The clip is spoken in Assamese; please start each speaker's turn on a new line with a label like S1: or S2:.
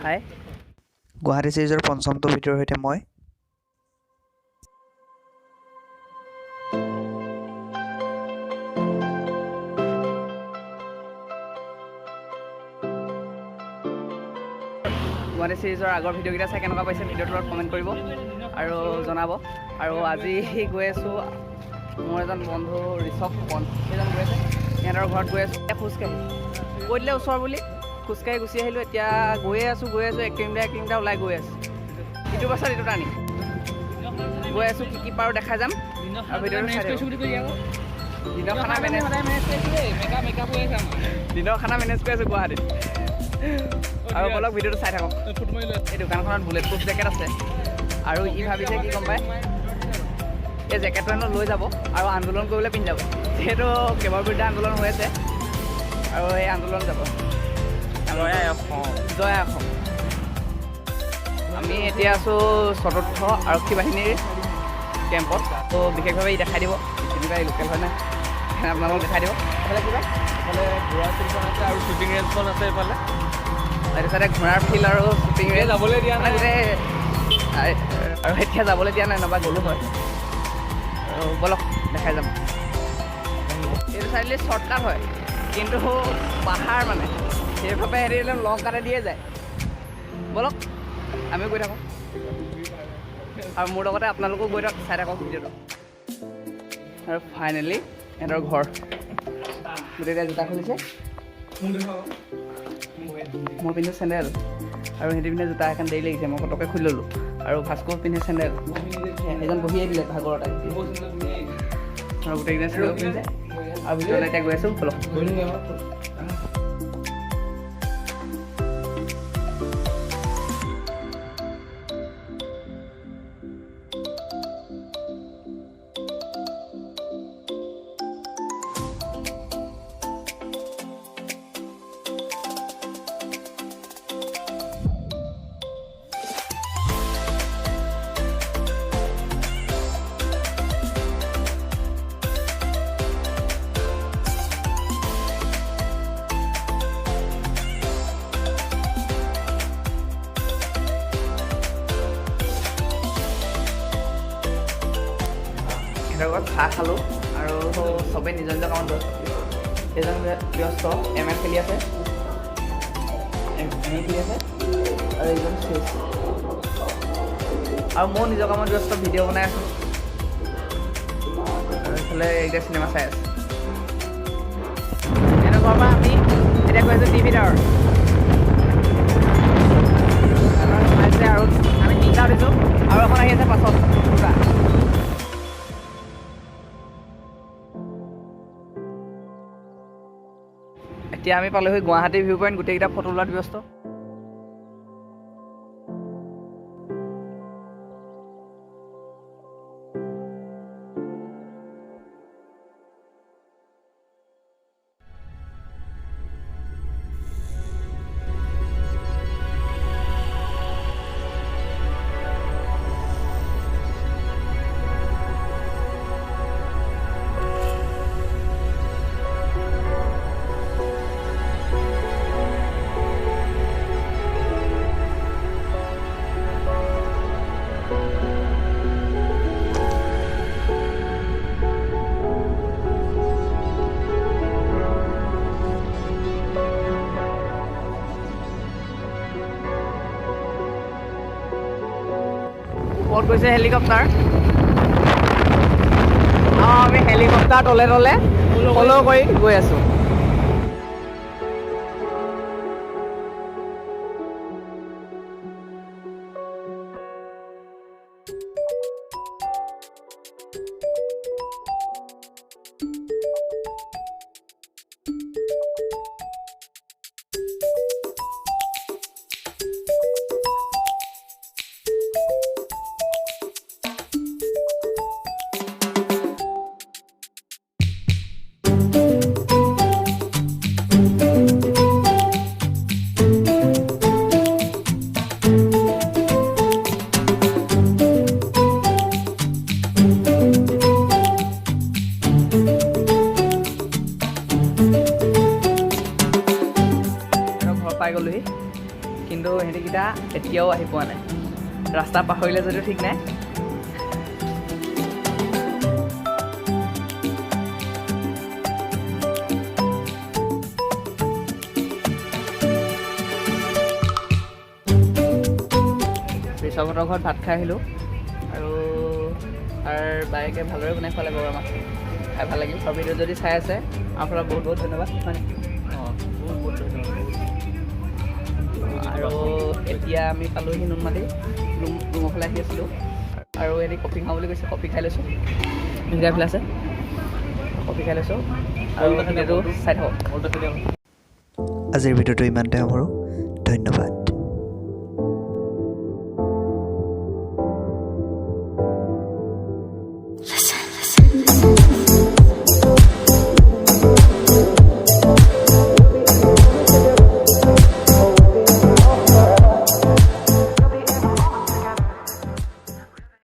S1: হাই গুৱাহাটী চিৰিজৰ পঞ্চমটো ভিডিঅ'ৰ সৈতে মই গুৱাহাটী চিৰিজৰ আগৰ ভিডিঅ'কেইটা চাই কেনেকুৱা পাইছে ভিডিঅ'টোত কমেণ্ট কৰিব আৰু জনাব। আৰু আজি গৈ আছোঁ মোৰ এজন বন্ধু ঋষভ সেইজন গৈ আছে সিহঁতৰ ঘৰত গৈ আছোঁ খোজকাঢ়ি কৈ দিলে ওচৰ বুলি খোজকাঢ়ি গুচি আহিলোঁ। এতিয়া গৈয়ে আছোঁ 1 কিলোমিটাৰ ওলাই গৈ আছোঁ ইটোৰ পাছত ইটো টানি গৈ আছোঁ কি পাৰোঁ দেখাই যাম আৰু ভিডিঅ'টো চাই থাকিব। দিনৰ খানা মেনেজ কৰি আছোঁ গুৱাহাটীত আৰু বলক ভিডিঅ'টো চাই থাকক। এই দোকানখনত বুলেট প্ৰুফ জেকেট আছে আৰু ই ভাবিছে কি গম পায় এই জেকেটটো হেনো লৈ যাব আৰু আন্দোলন কৰিবলৈ পিন্ধি যাব। যিহেতু কেৱৰ বিৰুদ্ধে আন্দোলন হৈ আছে আৰু এই আন্দোলন যাব জয় অসম। আমি এতিয়া আছোঁ ৪ৰ্থ আৰক্ষী বাহিনীৰ কেম্পত। তো বিশেষভাৱে ই দেখাই দিব তেনেকুৱা লোকেল হয় নাই আপোনালোকক দেখাই দিব। এইফালে কিবা এইফালে ঘোঁৰা ফিল্ডখন আছে আৰু শ্বুটিং ৰেঞ্জখন আছে এইফালে এইটো চাইডে ঘোঁৰাৰ ফিল্ড আৰু শ্বুটিং ৰেঞ্জ যাবলৈ দিয়া নাই গোটেই আৰু এতিয়া যাবলৈ দিয়া নাই নবা গ'লো হয়। আৰু বলক দেখাই যাম। এইটো চাইডে শ্বৰ্টকাট হয় কিন্তু পাহাৰ মানে সেইভাৱে হেৰি লং কাটে দিয়ে যায়। বলক আমিও গৈ থাকোঁ আৰু মোৰ লগতে আপোনালোকেও গৈ থাকক চাই থাকক ভিডিঅ'টো। আৰু ফাইনেলি সিহঁতৰ ঘৰ গোটেইকেইটা জোতা খুলিছে। মই পিন্ধো চেণ্ডেল আৰু সিহঁতি পিন্ধে জোতা এখন দেৰি লাগিছে মই পটককৈ খুলি ল'লোঁ। আৰু ভাস্কো পিন্ধে চেণ্ডেল সেইজন বহিয়ে দিলে ভাগৰত আহি আৰু গোটেইকেইটা চেণ্ডেল পিন্ধিছে আৰু ভিতৰলৈ এতিয়া গৈ আছোঁ বলক। সিহঁতৰ ঘৰত চাহ খালোঁ আৰু চবেই নিজৰ নিজৰ কামত ব্যস্ত। এজন ব্যস্ত ML খেলি আছে আৰু এইজন চেছ আৰু ময়ো নিজৰ কামত ব্যস্ত ভিডিঅ' বনাই আছোঁ আৰু এইফালে এতিয়া চিনেমা চাই আছোঁ। সিহঁতৰ ঘৰৰ পৰা আমি এতিয়া গৈ আছোঁ টিভি টাৱাৰ আৰু আমি 3টা উঠিছোঁ আৰু এখন আহি আছে পাছত 2টা। এতিয়া আমি পালোহি গুৱাহাটী ভিউ পইণ্ট গোটেইকেইটা ফটো লোৱাত ব্যস্ত। ওপৰত গৈছে হেলিকপ্টাৰ। আমি হেলিকপ্টাৰ তলে ফ'ল' কৰি গৈ আছোঁ। পাই গ'লোহি কিন্তু সিহঁতিকেইটা এতিয়াও আহি পোৱা নাই ৰাস্তা পাহৰিলে যদিও ঠিক নাই ঋষভহঁতৰ ঘৰত ভাত খাই আহিলোঁ আৰু তাৰ বায়েকে ভালদৰে বনাই খোৱালে গৰৈ মাছ খাই ভাল লাগিল আৰু ভিডিঅ' যদি চাই আছে আপোনাৰ বহুত বহুত ধন্যবাদ হয় বহুত বহুত ধন্যবাদ আৰু এতিয়া আমি পালোহি নুনমাটি ৰুমৰ ফালে আহি আছিলোঁ আৰু এনে কফি খাওঁ বুলি কৈছে কফি খাই লৈছোঁ মিঠাই ফালে আছে কফি খাই লৈছোঁ আৰু ভিডিঅ'টো চাই থাকক
S2: আজিৰ ভিডিঅ'টো ইমানতে সামৰোঁ ধন্যবাদ